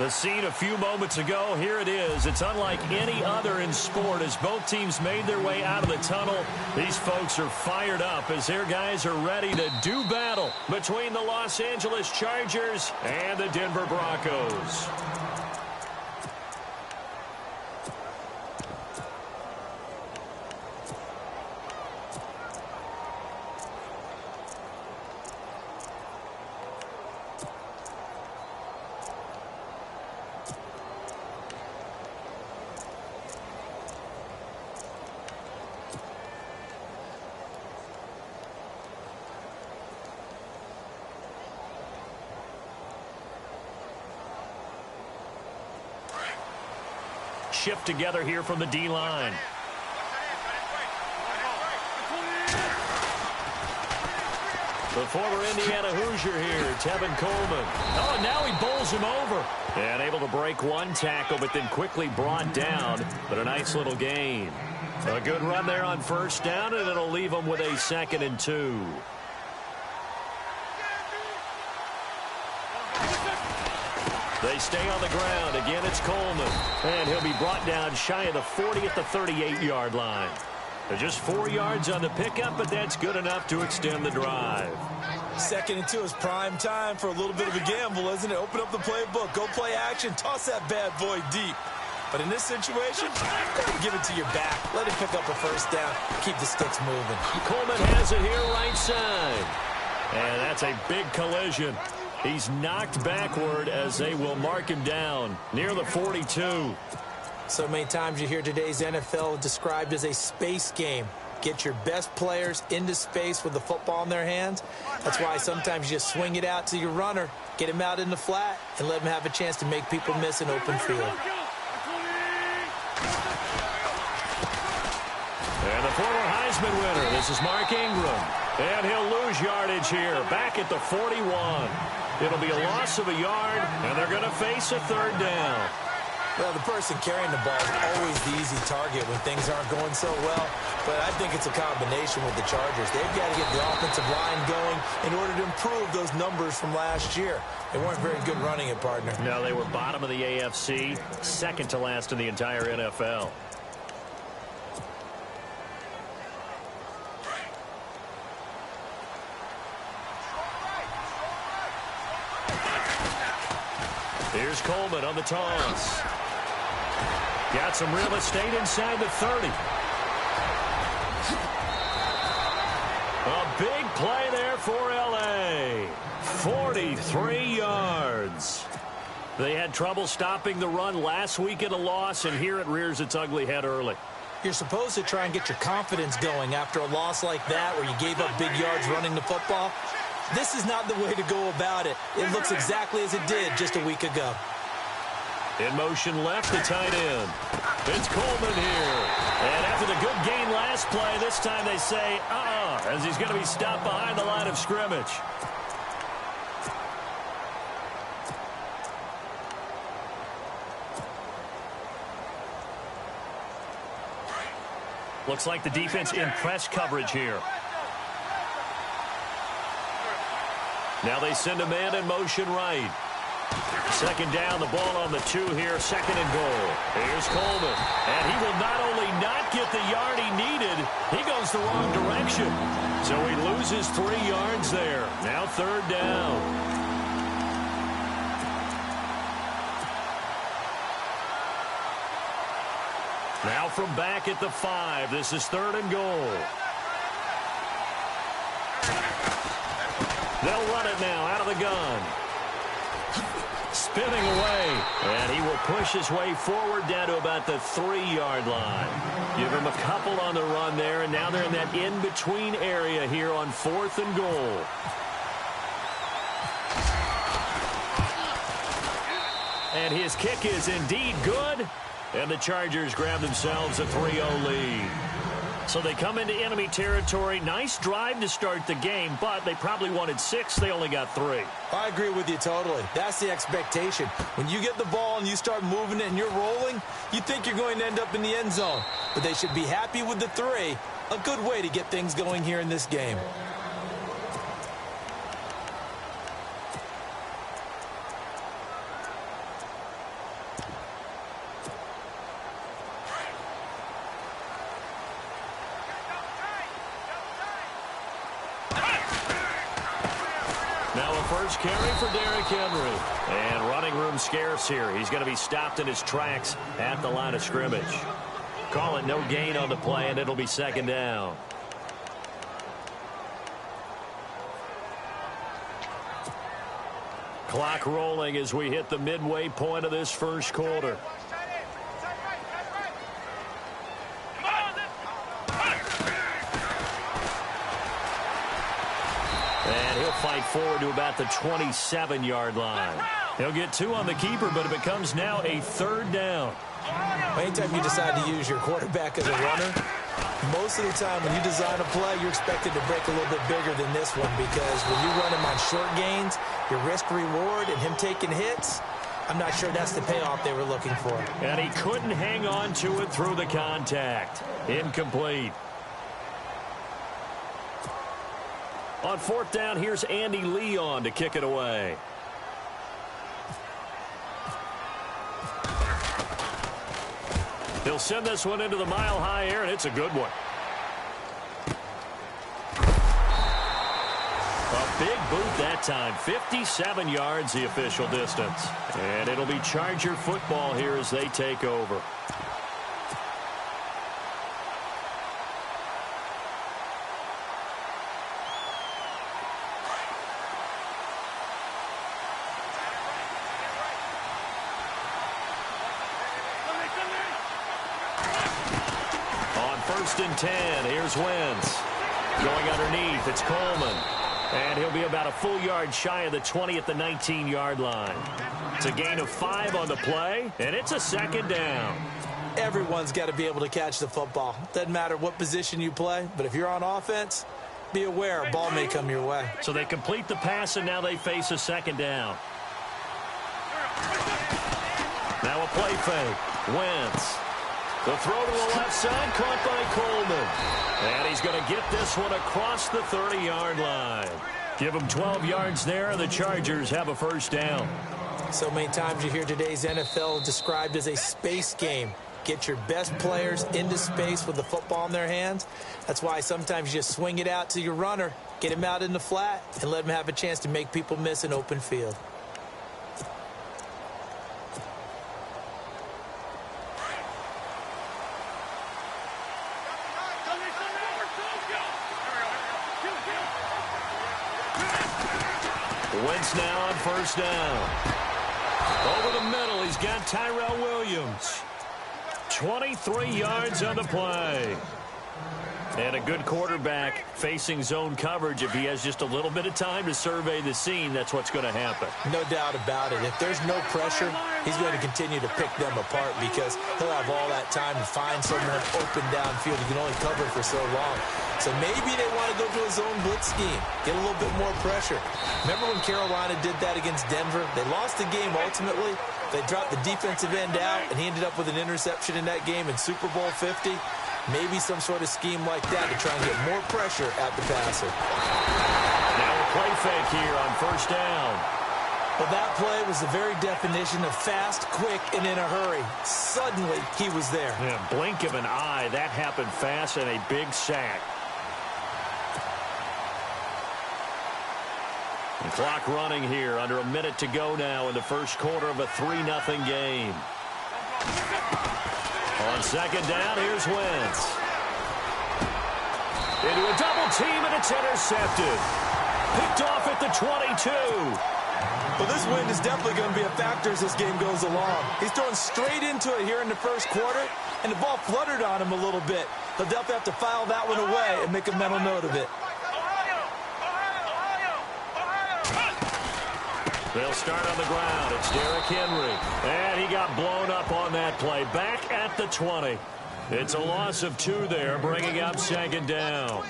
The scene a few moments ago, here it is. It's unlike any other in sport as both teams made their way out of the tunnel. These folks are fired up as their guys are ready to do battle between the Los Angeles Chargers and the Denver Broncos. Shift together here from the D-line. The former Indiana Hoosier here, Tevin Coleman. Oh, and now he bowls him over. And able to break one tackle, but then quickly brought down. But a nice little gain. A good run there on first down, and it'll leave him with a 2nd and 2. They stay on the ground. Again, it's Coleman. And he'll be brought down shy of the 40 at the 38-yard line. They're just 4 yards on the pickup, but that's good enough to extend the drive. 2nd and 2 is prime time for a little bit of a gamble, isn't it? Open up the playbook. Go play action. Toss that bad boy deep. But in this situation, give it to your back. Let him pick up a first down. Keep the sticks moving. Coleman has it here right side. And that's a big collision. He's knocked backward as they will mark him down near the 42. So many times you hear today's NFL described as a space game. Get your best players into space with the football in their hands. That's why sometimes you just swing it out to your runner, get him out in the flat, and let him have a chance to make people miss an open field. And the former Heisman winner, this is Mark Ingram. And he'll lose yardage here, back at the 41. It'll be a loss of a yard, and they're going to face a 3rd down. Well, the person carrying the ball is always the easy target when things aren't going so well. But I think it's a combination with the Chargers. They've got to get the offensive line going in order to improve those numbers from last year. They weren't very good running it, partner. No, they were bottom of the AFC, 2nd to last in the entire NFL. Here's Coleman on the toss. Got some real estate inside the 30. A big play there for L.A. 43 yards. They had trouble stopping the run last week in a loss, and here it rears its ugly head early. You're supposed to try and get your confidence going after a loss like that where you gave up big yards running the football. This is not the way to go about it. It looks exactly as it did just a week ago. In motion left, the tight end. It's Coleman here. And after the good gain last play, this time they say, as he's going to be stopped behind the line of scrimmage. Looks like the defense in press coverage here. Now they send a man in motion right. 2nd down, the ball on the 2 here, 2nd and goal. Here's Coleman, and he will not only not get the yard he needed, he goes the wrong direction. So he loses 3 yards there. Now 3rd down. Now from back at the 5, this is 3rd and goal. They'll run it now out of the gun. Spinning away, and he will push his way forward down to about the 3-yard line. Give him a couple on the run there, and now they're in that in-between area here on 4th and goal. And his kick is indeed good, and the Chargers grab themselves a 3-0 lead. So they come into enemy territory. Nice drive to start the game, but they probably wanted 6. They only got 3. I agree with you totally. That's the expectation. When you get the ball and you start moving it and you're rolling, you think you're going to end up in the end zone. But they should be happy with the 3. A good way to get things going here in this game. First carry for Derrick Henry. And running room scarce here. He's going to be stopped in his tracks at the line of scrimmage. Call it no gain on the play, and it'll be second down. Clock rolling as we hit the midway point of this first quarter. And he'll fight forward to about the 27-yard line. He'll get 2 on the keeper, but it becomes now a third down. Anytime you decide to use your quarterback as a runner, most of the time when you design a play, you're expected to break a little bit bigger than this one, because when you run him on short gains, your risk-reward and him taking hits, I'm not sure that's the payoff they were looking for. And he couldn't hang on to it through the contact. Incomplete. On fourth down, here's Andy Leon to kick it away. He'll send this one into the mile-high air, and it's a good one. A big boot that time. 57 yards, the official distance. And it'll be Charger football here as they take over. First and 10. Here's Wentz. Going underneath, it's Coleman. And he'll be about a full yard shy of the 20 at the 19-yard line. It's a gain of 5 on the play, and it's a second down. Everyone's got to be able to catch the football. Doesn't matter what position you play, but if you're on offense, be aware a ball may come your way. So they complete the pass, and now they face a second down. Now a play fake. Wentz. The throw to the left side, caught by Coleman. And he's going to get this one across the 30-yard line. Give him 12 yards there, and the Chargers have a first down. So many times you hear today's NFL described as a space game. Get your best players into space with the football in their hands. That's why sometimes you just swing it out to your runner, get him out in the flat, and let him have a chance to make people miss an open field. Wentz now on first down. Over the middle, he's got Tyrell Williams. 23 yards on the play. And a good quarterback facing zone coverage. If he has just a little bit of time to survey the scene, that's what's going to happen. No doubt about it. If there's no pressure, he's going to continue to pick them apart because he'll have all that time to find someone open downfield. He can only cover for so long. So maybe they want to go to a zone blitz scheme, get a little bit more pressure. Remember when Carolina did that against Denver? They lost the game ultimately. They dropped the defensive end out, and he ended up with an interception in that game in Super Bowl 50. Maybe some sort of scheme like that to try and get more pressure at the passer. Now a play fake here on first down. Well, that play was the very definition of fast, quick, and in a hurry. Suddenly, he was there. Yeah, blink of an eye. That happened fast and a big sack. The clock running here. Under a minute to go now in the first quarter of a 3-0 game. On second down, here's Wentz. Into a double team, and it's intercepted. Picked off at the 22. Well, this wind is definitely going to be a factor as this game goes along. He's throwing straight into it here in the first quarter, and the ball fluttered on him a little bit. He'll definitely have to file that one away and make a mental note of it. They'll start on the ground. It's Derrick Henry. And he got blown up on that play. Back at the 20. It's a loss of 2 there, bringing up second down.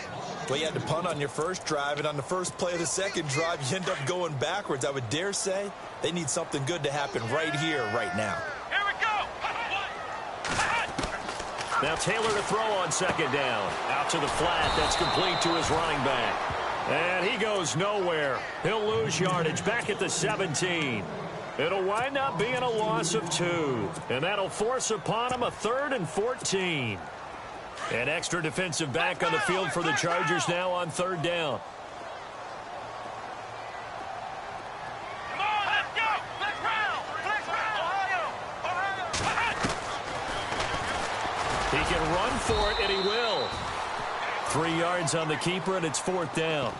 Well, you had to punt on your first drive, and on the first play of the second drive, you end up going backwards. I would dare say they need something good to happen right here, right now. Here we go. Now Taylor to throw on second down. Out to the flat. That's complete to his running back. And he goes nowhere. He'll lose yardage back at the 17. It'll wind up being a loss of 2. And that'll force upon him a 3rd and 14. An extra defensive back on the field for the Chargers now on third down. He can run for it, and he will. 3 yards on the keeper, and it's 4th down.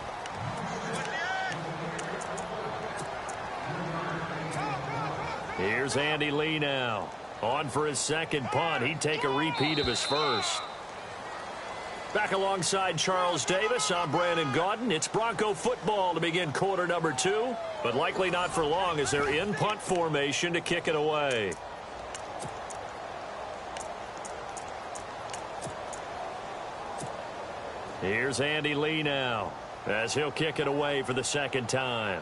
Here's Andy Lee now. On for his second punt. He'd take a repeat of his first. Back alongside Charles Davis, I'm Brandon Gaudin. It's Bronco football to begin quarter number 2, but likely not for long as they're in punt formation to kick it away. Here's Andy Lee now as he'll kick it away for the second time.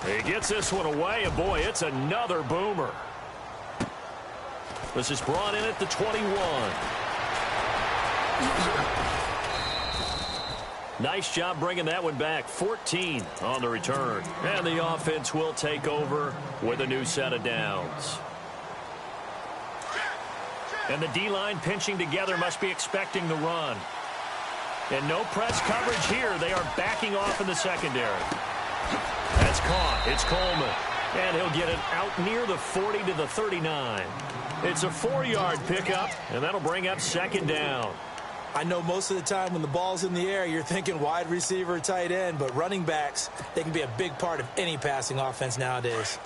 He gets this one away, and boy, it's another boomer. This is brought in at the 21. Nice job bringing that one back. 14 on the return. And the offense will take over with a new set of downs. And the D-line pinching together must be expecting the run. And no press coverage here. They are backing off in the secondary. That's caught. It's Coleman. And he'll get it out near the 40 to the 39. It's a 4-yard pickup, and that'll bring up second down. I know most of the time when the ball's in the air, you're thinking wide receiver, tight end, but running backs, they can be a big part of any passing offense nowadays.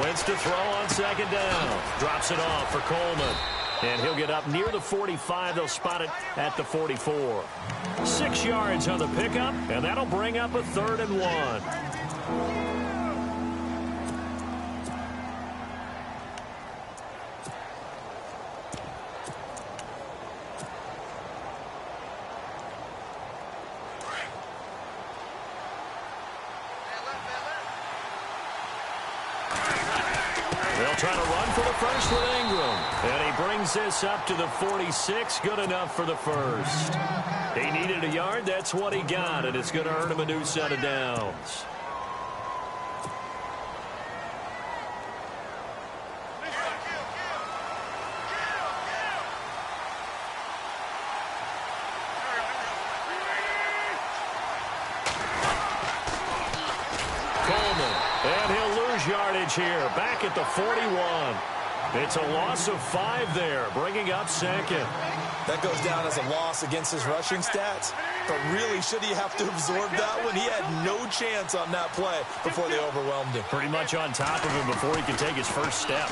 Wentz to throw on second down. Drops it off for Coleman. And he'll get up near the 45. They'll spot it at the 44. 6 yards on the pickup, and that'll bring up a 3rd and 1. Trying to run for the first with Ingram. And he brings this up to the 46. Good enough for the first. He needed a yard. That's what he got. And it's going to earn him a new set of downs. Yardage here, back at the 41. It's a loss of 5 there, bringing up second. That goes down as a loss against his rushing stats, but really, should he have to absorb that one? He had no chance on that play before they overwhelmed him. Pretty much on top of him before he could take his first step.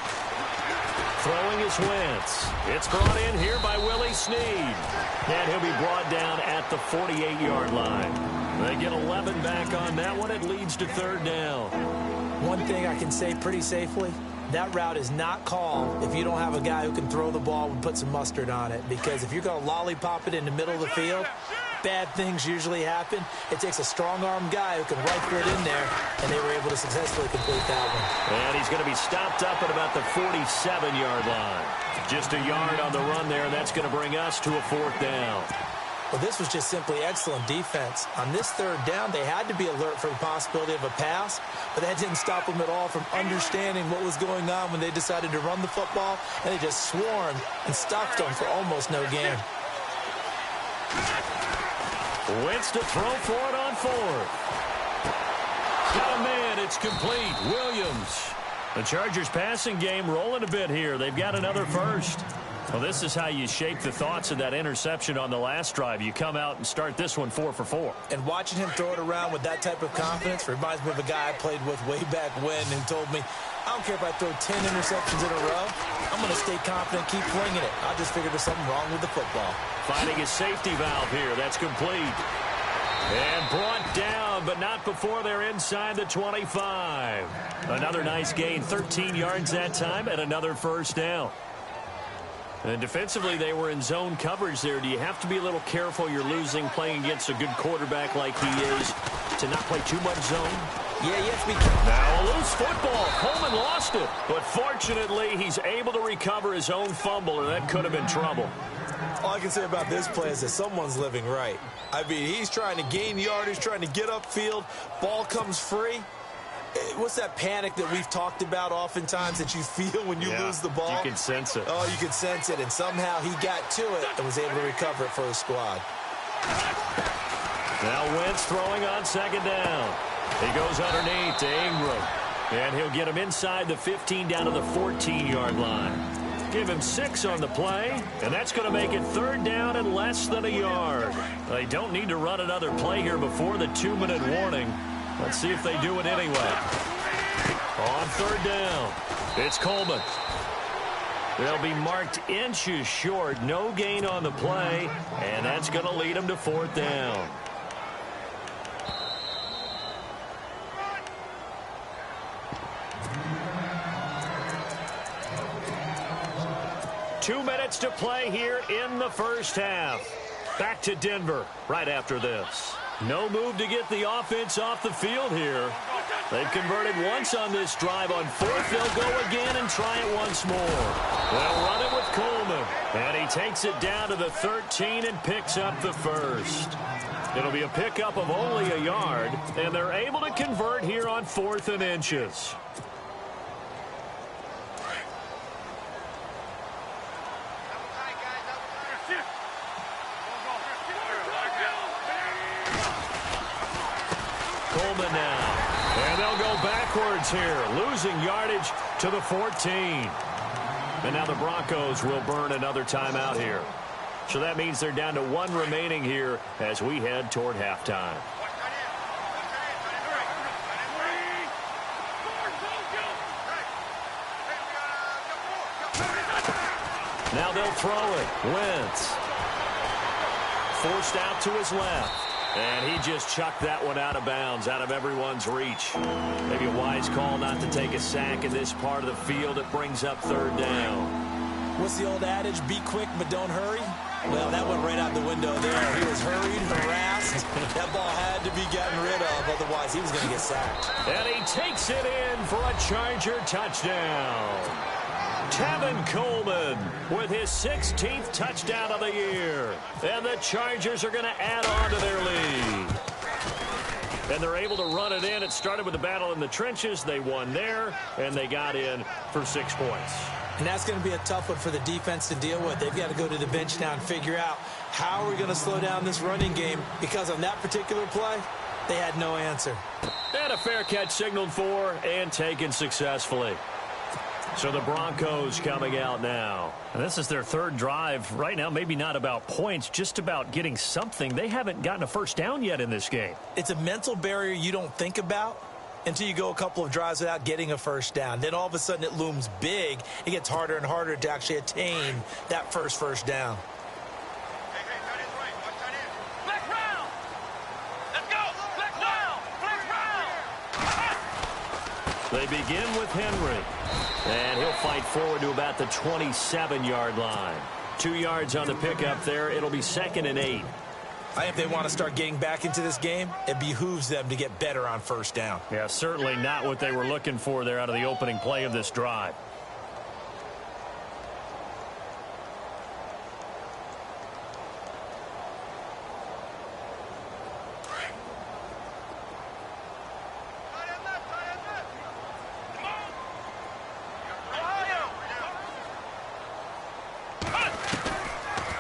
Throwing his Wentz. It's brought in here by Willie Snead. And he'll be brought down at the 48-yard line. They get 11 back on that one. It leads to 3rd down. One thing I can say pretty safely, that route is not called if you don't have a guy who can throw the ball and put some mustard on it. Because if you're going to lollipop it in the middle of the field, bad things usually happen. It takes a strong-arm guy who can rifle it in there, and they were able to successfully complete that one. And he's going to be stopped up at about the 47-yard line. Just a yard on the run there, and that's going to bring us to a 4th down. Well, this was just simply excellent defense. On this 3rd down, they had to be alert for the possibility of a pass, but that didn't stop them at all from understanding what was going on when they decided to run the football, and they just swarmed and stuffed them for almost no gain. Wentz to throw for it on 4th. Got a man, it's complete. Williams. The Chargers passing game rolling a bit here. They've got another first. Well, this is how you shape the thoughts of that interception on the last drive. You come out and start this one 4 for 4. And watching him throw it around with that type of confidence reminds me of a guy I played with way back when and told me, I don't care if I throw 10 interceptions in a row. I'm going to stay confident, keep flinging it. I just figured there's something wrong with the football. Finding his safety valve here. That's complete. And brought down, but not before they're inside the 25. Another nice gain, 13 yards that time, and another first down. And defensively, they were in zone coverage there. Do you have to be a little careful? You're losing playing against a good quarterback like he is to not play too much zone? Yeah, you have to be careful. Now a loose football. Coleman lost it. But fortunately, he's able to recover his own fumble, and that could have been trouble. All I can say about this play is that someone's living right. I mean, he's trying to gain yardage, trying to get upfield. Ball comes free. What's that panic that we've talked about oftentimes that you feel when you lose the ball? You can sense it. Oh, you can sense it. And somehow he got to it and was able to recover it for his squad. Now Wentz throwing on second down. He goes underneath to Ingram. And he'll get him inside the 15 down to the 14-yard line. Give him 6 on the play, and that's going to make it third down and less than a yard. They don't need to run another play here before the 2-minute warning. Let's see if they do it anyway. On third down, it's Coleman. They'll be marked inches short, no gain on the play, and that's going to lead them to fourth down. Two minutes to play here in the first half. Back to Denver right after this. No move to get the offense off the field here. They've converted once on this drive. On fourth, they'll go again and try it once more. They'll run it with Coleman. And he takes it down to the 13 and picks up the first. It'll be a pickup of only a yard, and they're able to convert here on 4th and inches. Coleman now. And they'll go backwards here, losing yardage to the 14. And now the Broncos will burn another timeout here. So that means they're down to 1 remaining here as we head toward halftime. Now they'll throw it. Wentz. Forced out to his left. And he just chucked that one out of bounds, out of everyone's reach. Maybe a wise call not to take a sack in this part of the field. It brings up third down. What's the old adage? Be quick, but don't hurry. Well, that went right out the window there. He was hurried, harassed. That ball had to be gotten rid of. Otherwise, he was going to get sacked. And he takes it in for a Charger touchdown. Tevin Coleman with his 16th touchdown of the year. And the Chargers are going to add on to their lead. And they're able to run it in. It started with a battle in the trenches. They won there, and they got in for 6 points. And that's going to be a tough one for the defense to deal with. They've got to go to the bench now and figure out how are we going to slow down this running game, because on that particular play, they had no answer. And a fair catch signaled for and taken successfully. So the Broncos coming out now. And this is their third drive right now. Maybe not about points, just about getting something. They haven't gotten a first down yet in this game. It's a mental barrier you don't think about until you go a couple of drives without getting a first down. Then all of a sudden it looms big. It gets harder and harder to actually attain that first down. They begin with Henry. And he'll fight forward to about the 27-yard line. 2 yards on the pickup there. It'll be 2nd and 8. I think if they want to start getting back into this game, it behooves them to get better on first down. Yeah, certainly not what they were looking for there out of the opening play of this drive.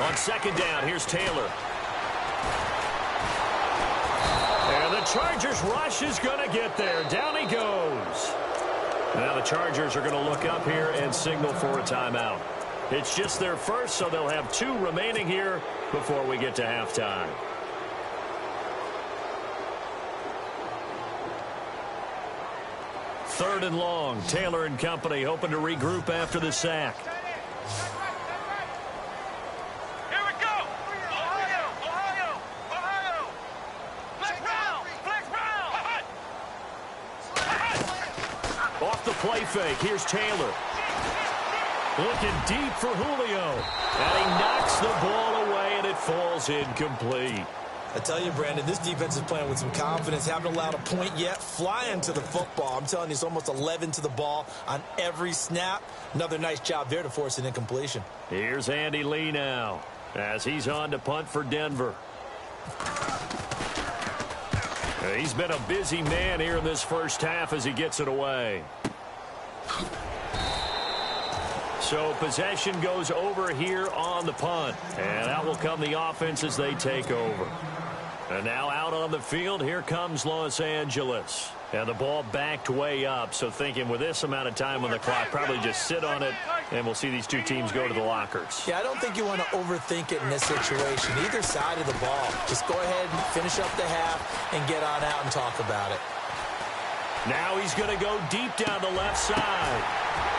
On second down, here's Taylor. And the Chargers rush is going to get there. Down he goes. Now the Chargers are going to look up here and signal for a timeout. It's just their first, so they'll have 2 remaining here before we get to halftime. Third and long. Taylor and company hoping to regroup after the sack. Off the play fake, here's Taylor. Looking deep for Julio. And he knocks the ball away, and it falls incomplete. I tell you, Brandon, this defense is playing with some confidence. Haven't allowed a point yet. Flying to the football. I'm telling you, it's almost 11 to the ball on every snap. Another nice job there to force an incompletion. Here's Andy Lee now as he's on to punt for Denver. He's been a busy man here in this first half as he gets it away. So possession goes over here on the punt. And out will come the offense as they take over. And now out on the field, here comes Los Angeles. And the ball backed way up. So thinking with this amount of time on the clock, probably just sit on it, and we'll see these two teams go to the lockers. Yeah, I don't think you want to overthink it in this situation. Either side of the ball. Just go ahead and finish up the half and get on out and talk about it. Now he's going to go deep down the left side.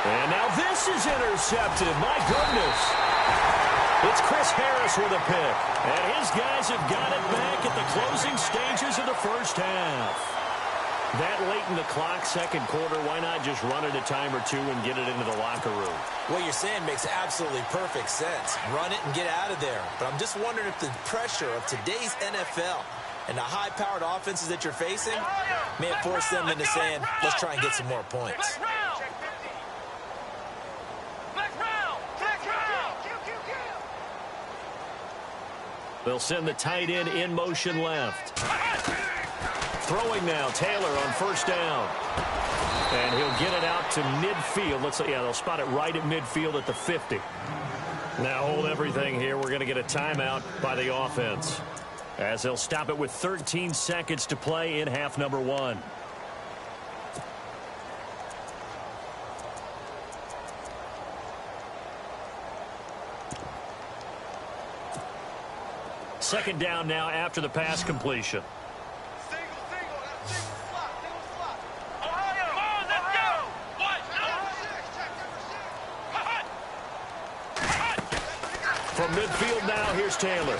And now this is intercepted. My goodness. It's Chris Harris with a pick. And his guys have got it back at the closing stages of the first half. That late in the clock, second quarter, why not just run it a time or two and get it into the locker room? What you're saying makes absolutely perfect sense. Run it and get out of there. But I'm just wondering if the pressure of today's NFL and the high-powered offenses that you're facing may have forced them into saying, let's try and get some more points. They'll send the tight end in motion left. Throwing now, Taylor on first down. And he'll get it out to midfield. They'll spot it right at midfield at the 50. Now hold everything here. We're going to get a timeout by the offense, as they'll stop it with 13 seconds to play in half number one. Second down now after the pass completion. From midfield now, here's Taylor.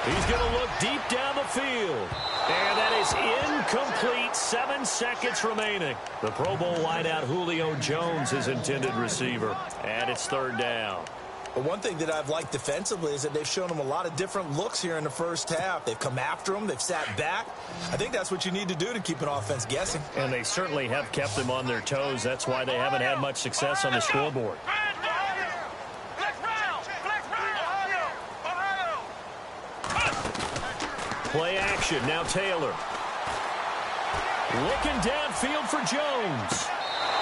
He's going to look deep down the field. And that is incomplete. 7 seconds remaining. The Pro Bowl wideout Julio Jones, his intended receiver. And it's third down. But one thing that I've liked defensively is that they've shown him a lot of different looks here in the first half. They've come after him. They've sat back. I think that's what you need to do to keep an offense guessing. And they certainly have kept them on their toes. That's why they haven't had much success on the scoreboard. Play action. Now Taylor. Looking downfield for Jones.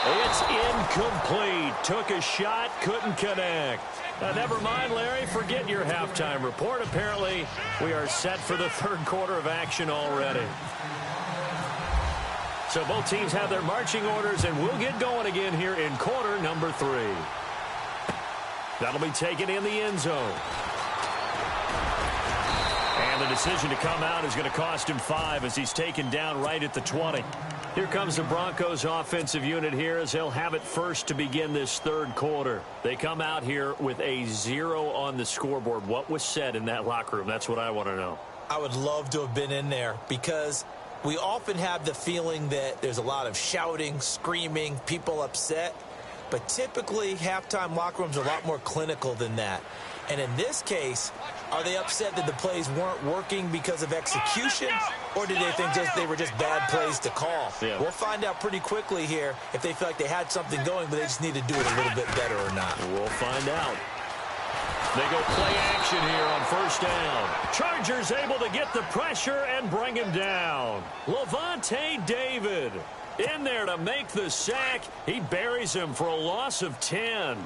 It's incomplete. Took a shot, couldn't connect. Never mind, Larry. Forget your halftime report. Apparently, we are set for the third quarter of action already. So both teams have their marching orders, and we'll get going again here in quarter number 3. That'll be taken in the end zone. And the decision to come out is going to cost him 5 as he's taken down right at the 20. Here comes the Broncos offensive unit here as they'll have it first to begin this third quarter. They come out here with a 0 on the scoreboard. What was said in that locker room? That's what I want to know. I would love to have been in there because we often have the feeling that there's a lot of shouting, screaming, people upset. But typically, halftime locker rooms are a lot more clinical than that. And in this case, are they upset that the plays weren't working because of execution, or did they think they were just bad plays to call? Yeah. We'll find out pretty quickly here if they feel like they had something going, but they just need to do it a little bit better or not. We'll find out. They go play action here on first down. Chargers able to get the pressure and bring him down. Levante David in there to make the sack. He buries him for a loss of 10.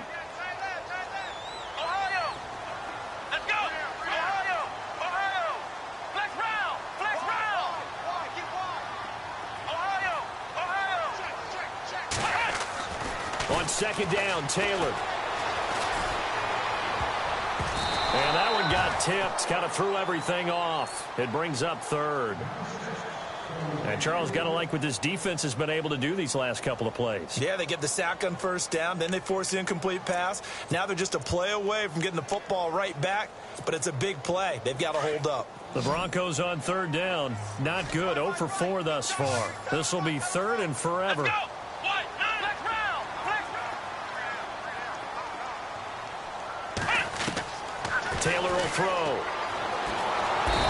On second down, Taylor. And that one got tipped. Kind of threw everything off. It brings up third. And Charles, got to like what this defense has been able to do these last couple of plays. Yeah, they get the sack on first down. Then they force the incomplete pass. Now they're just a play away from getting the football right back. But it's a big play. They've got to hold up. The Broncos on third down. Not good. 0 for 4 thus far. This will be third and forever. Taylor will throw.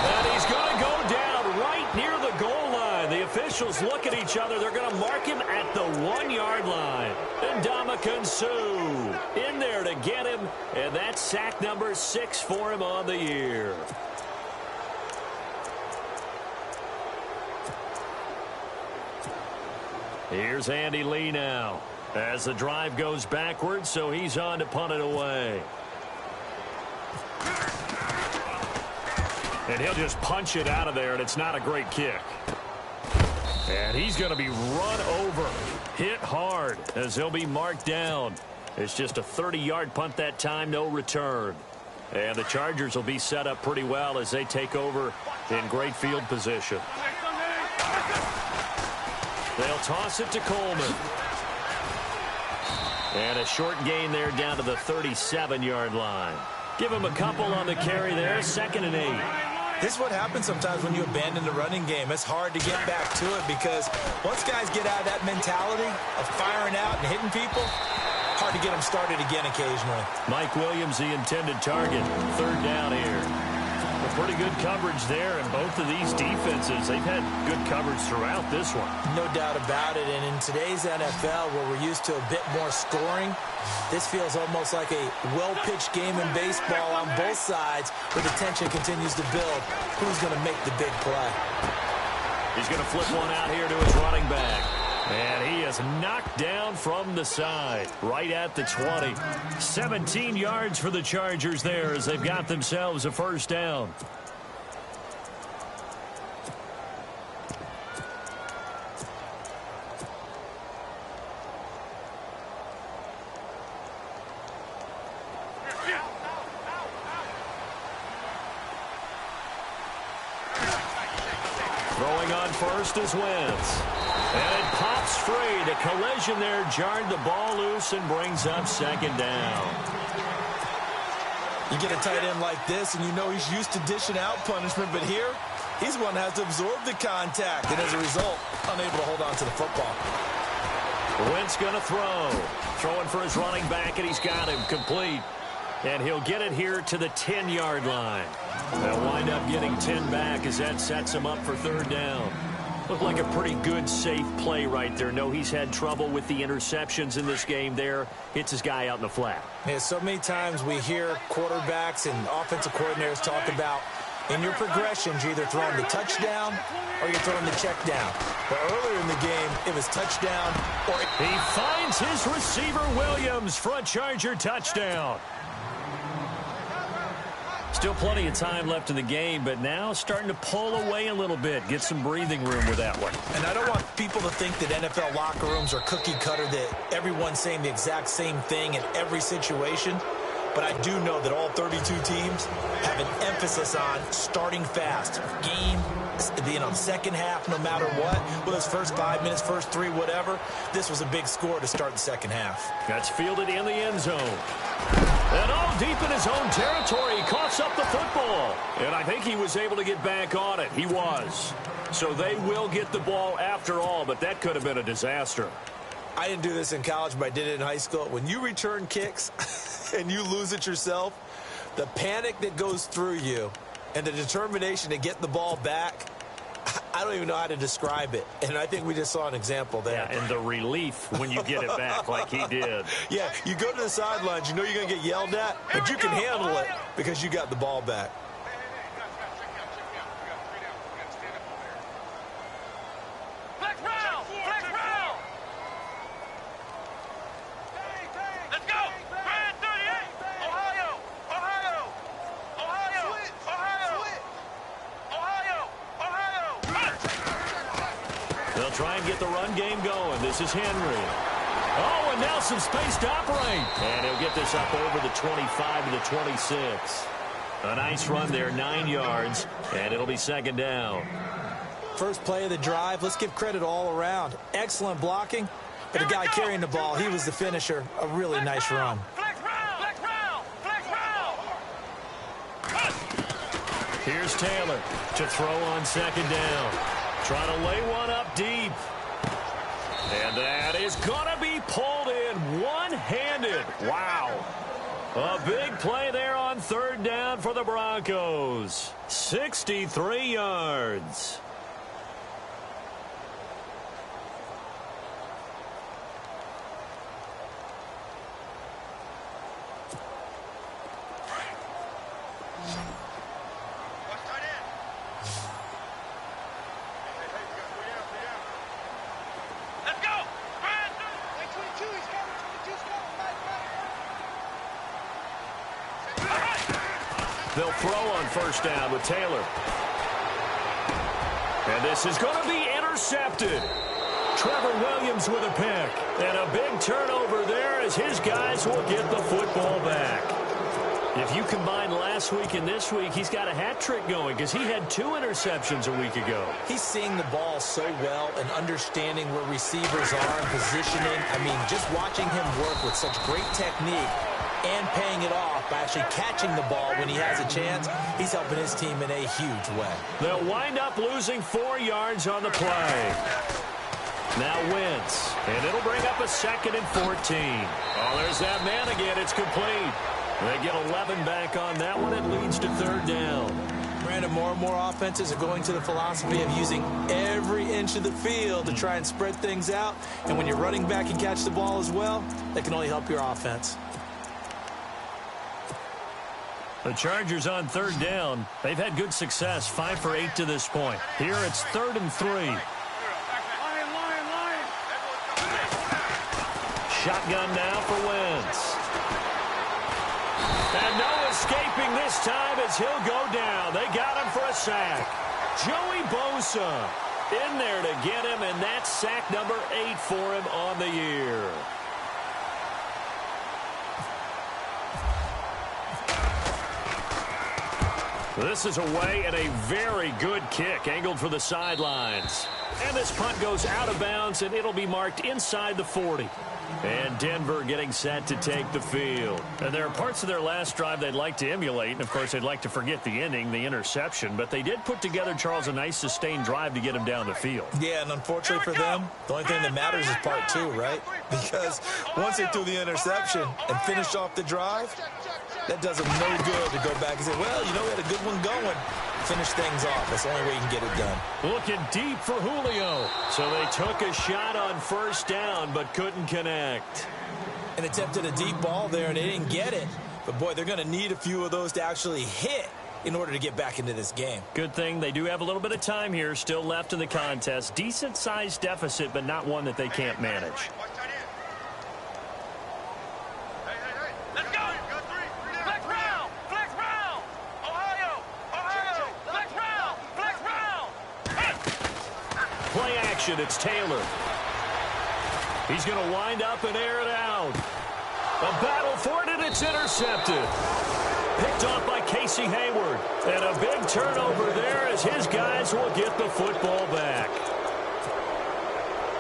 And he's going to go down right near the goal line. The officials look at each other. They're going to mark him at the 1-yard line. And Ndamukong Suh in there to get him. And that's sack number 6 for him on the year. Here's Andy Lee now as the drive goes backwards, so he's on to punt it away. And he'll just punch it out of there, and it's not a great kick. And he's going to be run over, hit hard, as he'll be marked down. It's just a 30-yard punt that time, no return. And the Chargers will be set up pretty well as they take over in great field position. They'll toss it to Coleman. And a short gain there down to the 37-yard line. Give him a couple on the carry there, 2nd and 8. This is what happens sometimes when you abandon the running game. It's hard to get back to it because once guys get out of that mentality of firing out and hitting people, hard to get them started again occasionally. Mike Williams, the intended target. 3rd down here. Pretty good coverage there, and both of these defenses, they've had good coverage throughout this one. No doubt about it, and in today's NFL, where we're used to a bit more scoring, this feels almost like a well-pitched game in baseball on both sides, where the tension continues to build. Who's going to make the big play? He's going to flip one out here to his running back. And he is knocked down from the side, right at the 20. 17 yards for the Chargers there as they've got themselves a 1st down. Throwing on first is Wentz. And it pops free. The collision there jarred the ball loose and brings up 2nd down. You get a tight end like this, and you know he's used to dishing out punishment, but here, he's one that has to absorb the contact, and as a result, unable to hold on to the football. Wentz going to throw. Throwing for his running back, and he's got him complete. And he'll get it here to the 10-yard line. They'll wind up getting 10 back as that sets him up for 3rd down. Looked like a pretty good, safe play right there. No, he's had trouble with the interceptions in this game there. Hits his guy out in the flat. Yeah, so many times we hear quarterbacks and offensive coordinators talk about in your progressions, you're either throwing the touchdown or you're throwing the check down. But earlier in the game, it was touchdown or... He finds his receiver, Williams, for a Charger touchdown. Still plenty of time left in the game, but now starting to pull away a little bit. Get some breathing room with that one. And I don't want people to think that NFL locker rooms are cookie cutter, that everyone's saying the exact same thing in every situation. But I do know that all 32 teams have an emphasis on starting fast. Game, the second half, no matter what. Whether it's first 5 minutes, first 3, whatever. This was a big score to start the second half. That's fielded in the end zone. And all deep in his own territory, he coughs up the football. And I think he was able to get back on it. He was. So they will get the ball after all, but that could have been a disaster. I didn't do this in college, but I did it in high school. When you return kicks and you lose it yourself, the panic that goes through you and the determination to get the ball back, I don't even know how to describe it. And I think we just saw an example there. Yeah, and the relief when you get it back like he did. Yeah, you go to the sidelines, you know you're going to get yelled at, but you can handle it because you got the ball back. They'll try and get the run game going. This is Henry. Oh, and now some space to operate. And he'll get this up over the 25 to the 26. A nice run there, 9 yards, and it'll be 2nd down. First play of the drive, let's give credit all around. Excellent blocking, but the guy carrying the ball, he was the finisher. A really nice run. Here's Taylor to throw on 2nd down. Trying to lay one up deep. And that is going to be pulled in one-handed. Wow. A big play there on 3rd down for the Broncos. 63 yards. Let's go! They'll throw on first down with Taylor. And this is going to be intercepted. Trevor Williams with a pick. And a big turnover there as his guys will get the football back. If you combine last week and this week, he's got a hat trick going because he had 2 interceptions a week ago. He's seeing the ball so well and understanding where receivers are and positioning. I mean, just watching him work with such great technique and paying it off by actually catching the ball when he has a chance, he's helping his team in a huge way. They'll wind up losing 4 yards on the play. Now Wentz, and it'll bring up a 2nd and 14. Oh, there's that man again. It's complete. They get 11 back on that one. It leads to 3rd down. Brandon, more and more offenses are going to the philosophy of using every inch of the field to try and spread things out. And when your running back can catch the ball as well, that can only help your offense. The Chargers on 3rd down. They've had good success, 5 for 8 to this point. Here it's 3rd and 3. Shotgun now for Wentz. And no escaping this time as he'll go down. They got him for a sack. Joey Bosa in there to get him, and that's sack number 8 for him on the year. This is away and a very good kick angled for the sidelines. And this punt goes out of bounds, and it'll be marked inside the 40. And Denver getting set to take the field. And there are parts of their last drive they'd like to emulate. And, of course, they'd like to forget the ending, the interception. But they did put together, Charles, a nice sustained drive to get him down the field. Yeah, and unfortunately for them, the only thing that matters is part 2, right? Because once they threw the interception and finished off the drive, that does them no good to go back and say, well, you know, we had a good one going. Finish things off. That's the only way you can get it done. Looking deep for Julio. So they took a shot on first down but couldn't connect. And attempted a deep ball there, and they didn't get it. But, boy, they're going to need a few of those to actually hit in order to get back into this game. Good thing they do have a little bit of time here still left in the contest. Decent-sized deficit, but not one that they can't manage. Play action, it's Taylor. He's going to wind up and air it out. A battle for it, and it's intercepted. Picked off by Casey Hayward. And a big turnover there as his guys will get the football back.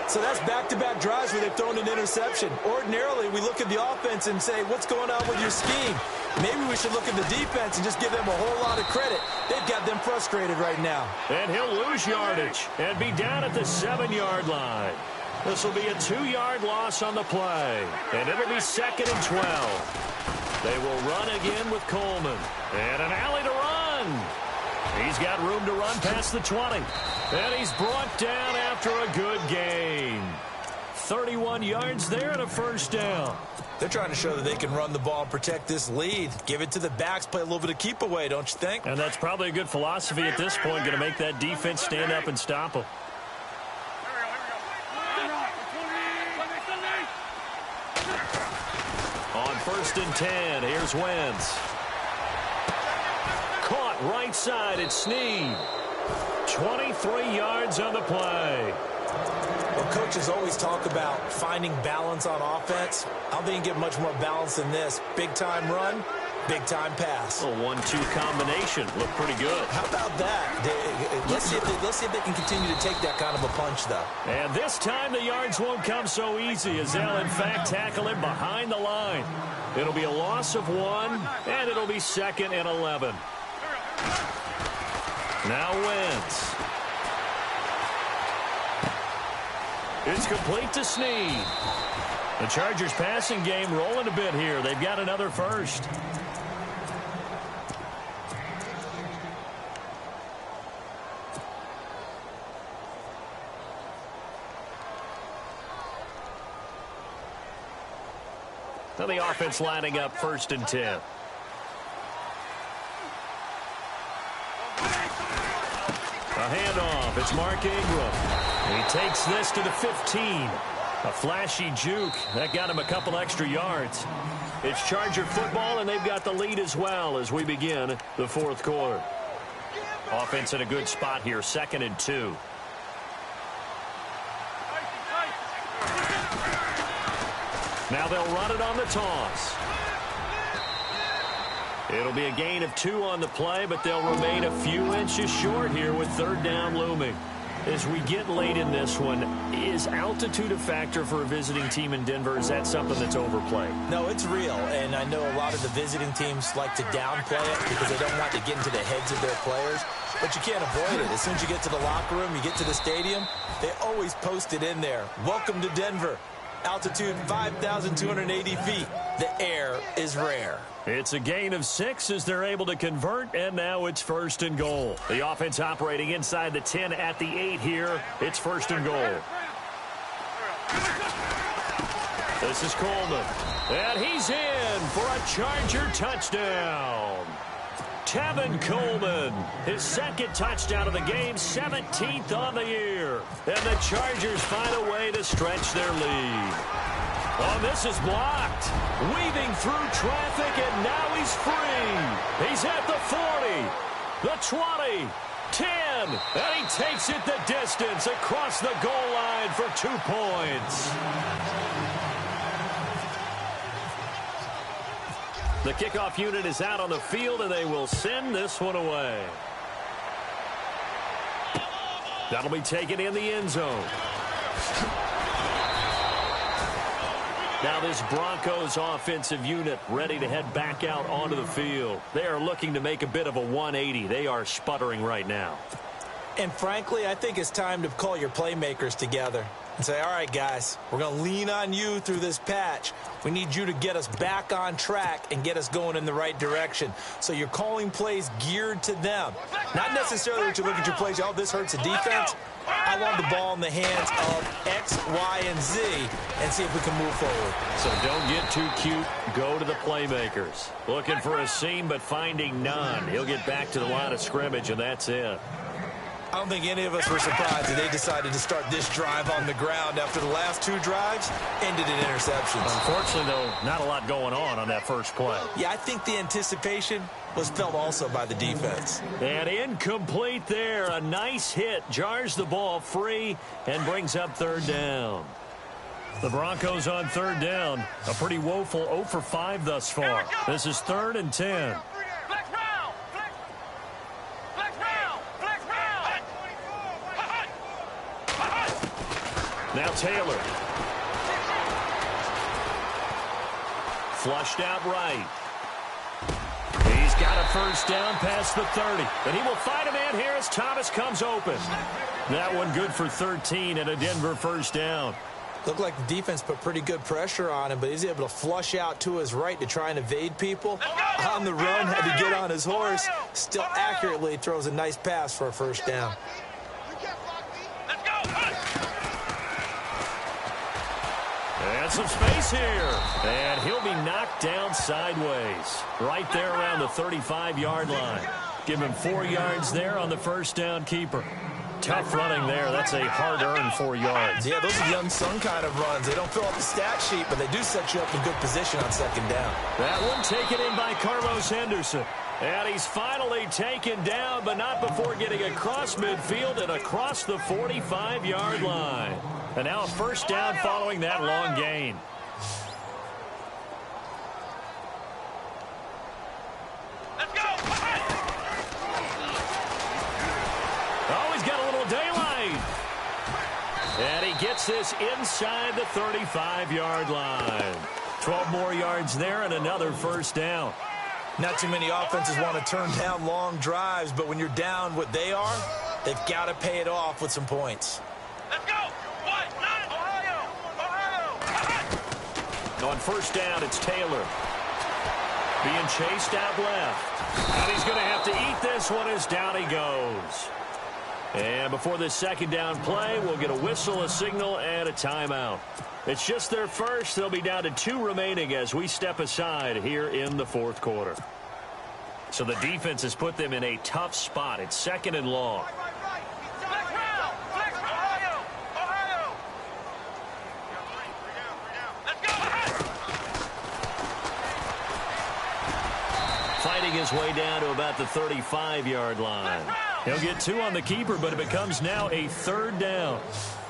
So that's back-to-back drives where they've thrown an interception. Ordinarily, we look at the offense and say, what's going on with your scheme? Maybe we should look at the defense and just give them a whole lot of credit. They've got them frustrated right now. And he'll lose yardage and be down at the 7-yard line. This will be a 2-yard loss on the play. And it'll be 2nd and 12. They will run again with Coleman. And an alley to run. He's got room to run past the 20. And he's brought down after a good gain. 31 yards there and a first down. They're trying to show that they can run the ball and protect this lead. Give it to the backs, play a little bit of keep away, don't you think? And that's probably a good philosophy at this point, going to make that defense stand up and stop them. On 1st and 10, here's Wentz. Caught right side, it's Snead. 23 yards on the play. Well, coaches always talk about finding balance on offense. I don't think you can get much more balance than this. Big-time run, big-time pass. A 1-2 combination. Look pretty good. How about that? Let's see if they can continue to take that kind of a punch, though. And this time the yards won't come so easy as they'll, in fact, tackle him behind the line. It'll be a loss of 1, and it'll be 2nd and 11. Now Wentz. It's complete to Snead. The Chargers passing game rolling a bit here. They've got another first. Now the offense lining up 1st and 10. A handoff. It's Mark Ingram. He takes this to the 15. A flashy juke. That got him a couple extra yards. It's Charger football, and they've got the lead as well as we begin the fourth quarter. Offense in a good spot here, 2nd and 2. Now they'll run it on the toss. It'll be a gain of 2 on the play, but they'll remain a few inches short here with 3rd down looming. As we get late in this one, is altitude a factor for a visiting team in Denver? Is that something that's overplayed? No, it's real, and I know a lot of the visiting teams like to downplay it because they don't want to get into the heads of their players, but you can't avoid it. As soon as you get to the locker room, you get to the stadium, they always post it in there. Welcome to Denver. Altitude 5,280 feet. The air is rare. It's a gain of 6 as they're able to convert, and now it's 1st and goal. The offense operating inside the 10 at the 8 here. It's 1st and goal. This is Coleman, and he's in for a Charger touchdown. Tevin Coleman, his 2nd touchdown of the game, 17th on the year. And the Chargers find a way to stretch their lead. Oh, this is blocked. Weaving through traffic, and now he's free. He's at the 40, the 20, 10, and he takes it the distance across the goal line for 2 points. The kickoff unit is out on the field, and they will send this one away. That'll be taken in the end zone. Now this Broncos offensive unit ready to head back out onto the field. They are looking to make a bit of a 180. They are sputtering right now. And frankly, I think it's time to call your playmakers together and say, all right, guys, we're going to lean on you through this patch. We need you to get us back on track and get us going in the right direction. So you're calling plays geared to them. Not necessarily that you look at your plays, oh, this hurts the defense. I want the ball in the hands of X, Y, and Z and see if we can move forward. So don't get too cute. Go to the playmakers. Looking for a seam, but finding none. He'll get back to the line of scrimmage, and that's it. I don't think any of us were surprised that they decided to start this drive on the ground after the last 2 drives ended in interceptions. Unfortunately, though, not a lot going on that first play. Yeah, I think the anticipation was felt also by the defense. And incomplete there. A nice hit. Jars the ball free and brings up 3rd down. The Broncos on 3rd down. A pretty woeful 0 for 5 thus far. This is 3rd and 10. Now Taylor. Flushed out right. He's got a 1st down past the 30. And he will find a man here as Thomas comes open. That one good for 13 and a Denver 1st down. Looked like the defense put pretty good pressure on him, but he's able to flush out to his right to try and evade people. On the run, had to get on his horse. Still accurately throws a nice pass for a 1st down. And some space here. And he'll be knocked down sideways. Right there around the 35-yard line. Give him 4 yards there on the 1st down keeper. Tough running there. That's a hard-earned 4 yards. Yeah, those are young son kind of runs. They don't fill up the stat sheet, but they do set you up in good position on 2nd down. That one taken in by Carlos Henderson. And he's finally taken down, but not before getting across midfield and across the 45-yard line. And now a 1st down following that long gain. Let's go! Oh, he's got a little daylight. And he gets this inside the 35-yard line. 12 more yards there and another 1st down. Not too many offenses want to turn down long drives, but when you're down what they are, they've got to pay it off with some points. Let's go! Ohio! On 1st down, it's Taylor. Being chased out left. And he's going to have to eat this one as down he goes. And before this 2nd down play, we'll get a whistle, a signal, and a timeout. It's just their first. They'll be down to 2 remaining as we step aside here in the 4th quarter. So the defense has put them in a tough spot. It's 2nd and long. his way down to about the 35-yard line. He'll get 2 on the keeper, but it becomes now a 3rd down.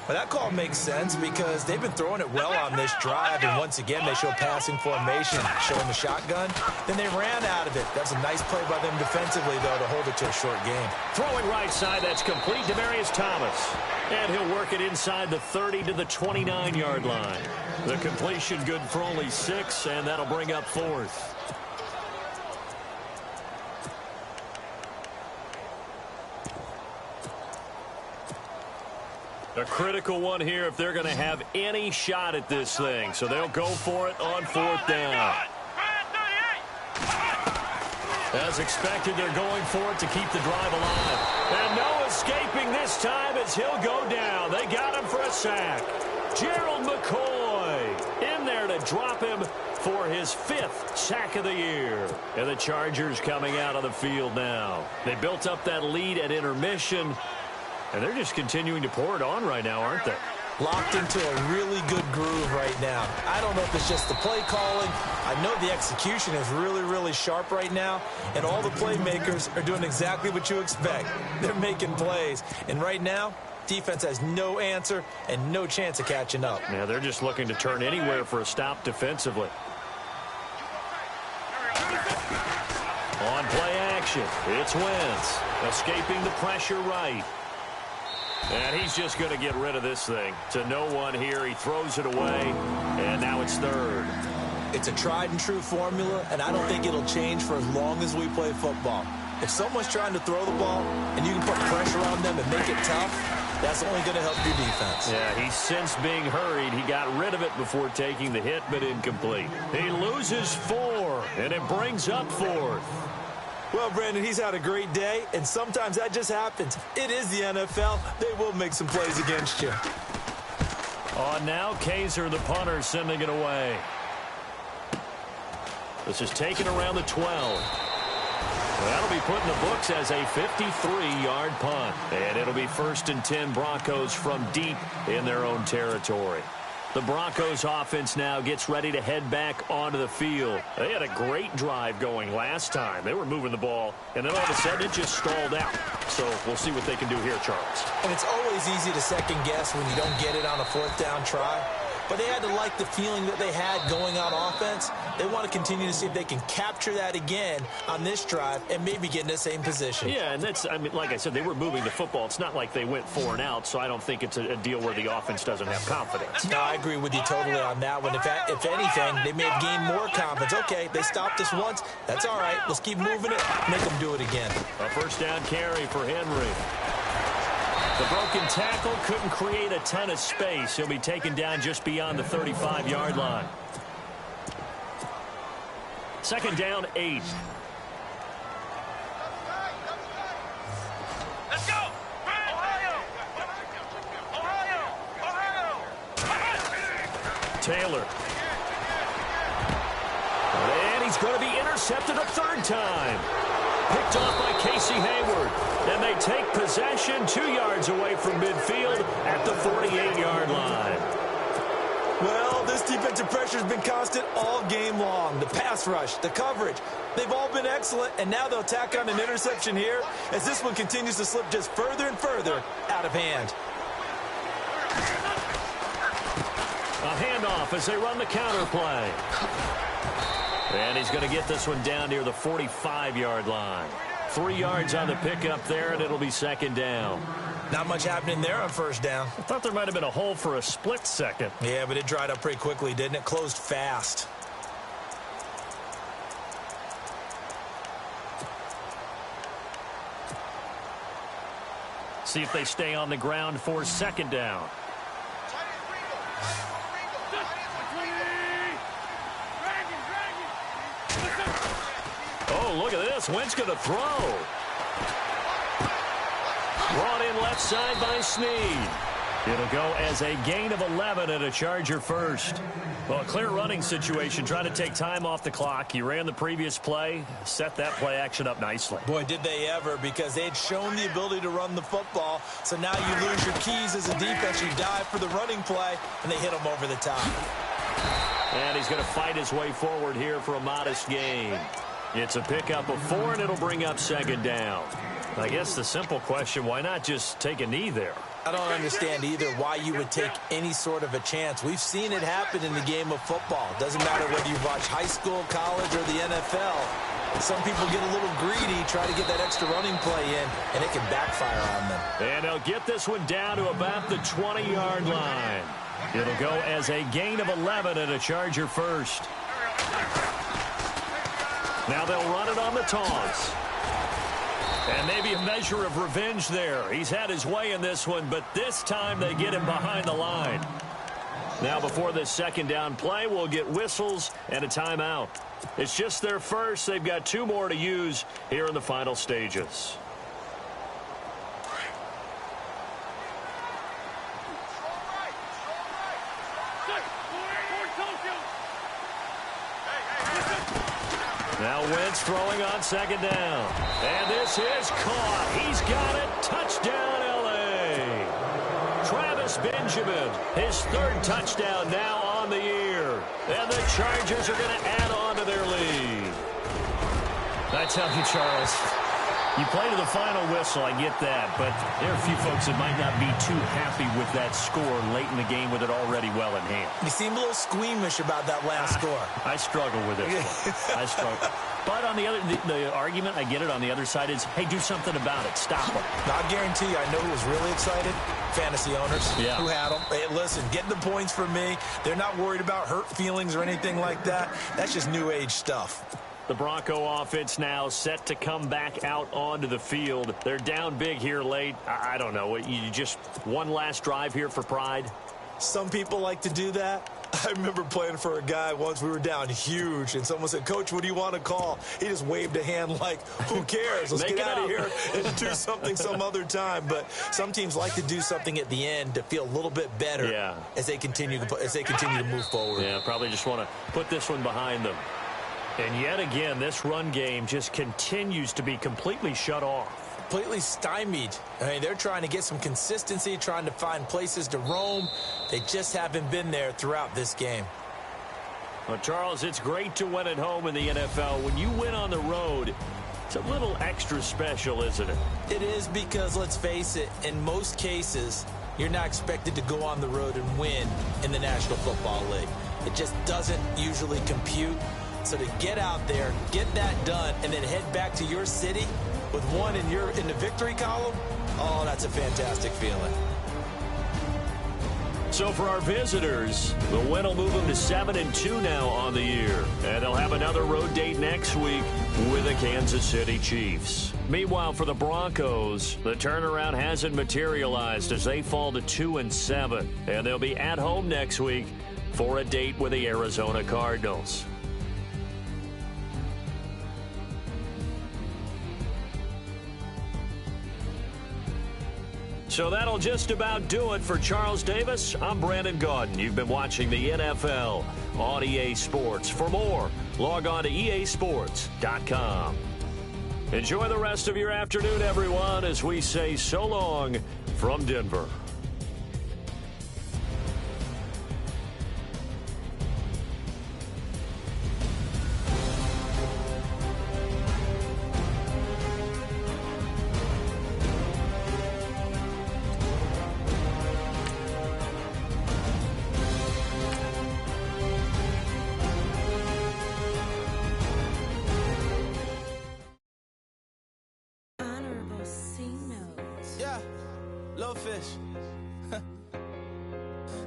Well, that call makes sense because they've been throwing it well on this drive, and once again, they show passing formation, showing the shotgun. Then they ran out of it. That's a nice play by them defensively, though, to hold it to a short game. Throwing right side, that's complete. Demaryius Thomas. And he'll work it inside the 30 to the 29-yard line. The completion good for only 6, and that'll bring up 4th. A critical one here if they're going to have any shot at this thing. So they'll go for it on 4th down. As expected, they're going for it to keep the drive alive. And no escaping this time as he'll go down. They got him for a sack. Gerald McCoy in there to drop him for his 5th sack of the year. And the Chargers coming out on the field now. They built up that lead at intermission. And they're just continuing to pour it on right now, aren't they? Locked into a really good groove right now. I don't know if it's just the play calling. I know the execution is really, really sharp right now. And all the playmakers are doing exactly what you expect. They're making plays. And right now, defense has no answer and no chance of catching up. Yeah, they're just looking to turn anywhere for a stop defensively. On play action, it's Wentz. Escaping the pressure right. And he's just going to get rid of this thing. To no one here. He throws it away. And now it's 3rd. It's a tried and true formula, and I don't think it'll change for as long as we play football. If someone's trying to throw the ball and you can put pressure on them and make it tough, that's only going to help your defense. Yeah, he's since being hurried. He got rid of it before taking the hit, but incomplete. He loses 4, and it brings up 4th. Well, Brandon, he's had a great day, and sometimes that just happens. It is the NFL. They will make some plays against you. On now, Kaiser, the punter, sending it away. This is taken around the 12. That'll be put in the books as a 53-yard punt. And it'll be 1st and 10 Broncos from deep in their own territory. The Broncos offense now gets ready to head back onto the field. They had a great drive going last time. They were moving the ball, and then all of a sudden it just stalled out. So we'll see what they can do here, Charles. And it's always easy to second guess when you don't get it on a 4th down try. But they had to like the feeling that they had going on offense. They want to continue to see if they can capture that again on this drive and maybe get in the same position. Yeah, and that's, I mean, like I said, they were moving the football. It's not like they went 4 and out, so I don't think it's a deal where the offense doesn't have confidence. No, I agree with you totally on that one. If anything, they may have gained more confidence. Okay, they stopped us once. That's all right. Let's keep moving it. Make them do it again. A 1st down carry for Henry. The broken tackle couldn't create a ton of space. He'll be taken down just beyond the 35-yard line. 2nd down, 8. Let's go! Ohio! Ohio! Taylor. And he's going to be intercepted a 3rd time. Picked off by Casey Hayward. And they take possession 2 yards away from midfield at the 48-yard line. Well, this defensive pressure has been constant all game long. The pass rush, the coverage, they've all been excellent, and now they'll tack on an interception here as this one continues to slip just further and further out of hand. A handoff as they run the counter play. And he's going to get this one down near the 45-yard line. 3 yards on the pickup there, and it'll be 2nd down. Not much happening there on 1st down. I thought there might have been a hole for a split second. Yeah, but it dried up pretty quickly, didn't it? Closed fast. See if they stay on the ground for 2nd down. Oh, look at this. Wentz going to throw. Brought in left side by Snead. It'll go as a gain of 11 and a Charger 1st. Well, a clear running situation, trying to take time off the clock. He ran the previous play, set that play action up nicely. Boy, did they ever, because they'd shown the ability to run the football. So now you lose your keys as a defense. You dive for the running play, and they hit him over the top. And he's going to fight his way forward here for a modest gain. It's a pickup of 4, and it'll bring up second down. I guess the simple question, why not just take a knee there? I don't understand either why you would take any sort of a chance. We've seen it happen in the game of football. Doesn't matter whether you watch high school, college, or the NFL. Some people get a little greedy, try to get that extra running play in, and it can backfire on them. And they'll get this one down to about the 20-yard line. It'll go as a gain of 11 and a Charger first. Now they'll run it on the taunts. And maybe a measure of revenge there. He's had his way in this one, but this time they get him behind the line. Now before this second down play, we'll get whistles and a timeout. It's just their first. They've got 2 more to use here in the final stages. Now Wentz throwing on second down. And this is caught. He's got it. Touchdown, L.A. Travis Benjamin, his 3rd touchdown now on the year. And the Chargers are going to add on to their lead. I tell you, Charles, you play to the final whistle, I get that, but there are a few folks that might not be too happy with that score late in the game with it already well in hand. You seem a little squeamish about that last score. I struggle with it. I struggle. But on the other, the argument, I get it, on the other side is, hey, do something about it. Stop them. Now, I guarantee you, I know who was really excited. Fantasy owners who had them. Hey, listen, getting the points for me. They're not worried about hurt feelings or anything like that. That's just new age stuff. The Bronco offense now set to come back out onto the field. They're down big here late. I don't know. You just one last drive here for pride? Some people like to do that. I remember playing for a guy once. We were down huge, and someone said, Coach, what do you want to call? He just waved a hand like, who cares? Let's get out of here and do something some other time. But some teams like to do something at the end to feel a little bit better as they continue to move forward. Yeah, probably just want to put this one behind them. And yet again, this run game just continues to be completely shut off. Completely stymied. I mean, they're trying to get some consistency, trying to find places to roam. They just haven't been there throughout this game. Well, Charles, it's great to win at home in the NFL. When you win on the road, it's a little extra special, isn't it? It is, because, let's face it, in most cases, you're not expected to go on the road and win in the National Football League. It just doesn't usually compute. So to get out there, get that done, and then head back to your city with one in the victory column, oh, that's a fantastic feeling. So for our visitors, the win will move them to 7-2 now on the year. And they'll have another road date next week with the Kansas City Chiefs. Meanwhile, for the Broncos, the turnaround hasn't materialized as they fall to 2-7. And they'll be at home next week for a date with the Arizona Cardinals. So that'll just about do it for Charles Davis. I'm Brandon Gaudin. You've been watching the NFL on EA Sports. For more, log on to easports.com. Enjoy the rest of your afternoon, everyone, as we say so long from Denver.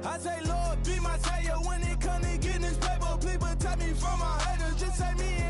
I say, Lord, be my savior when it comes to getting this paper. Please protect me from my haters. Just say me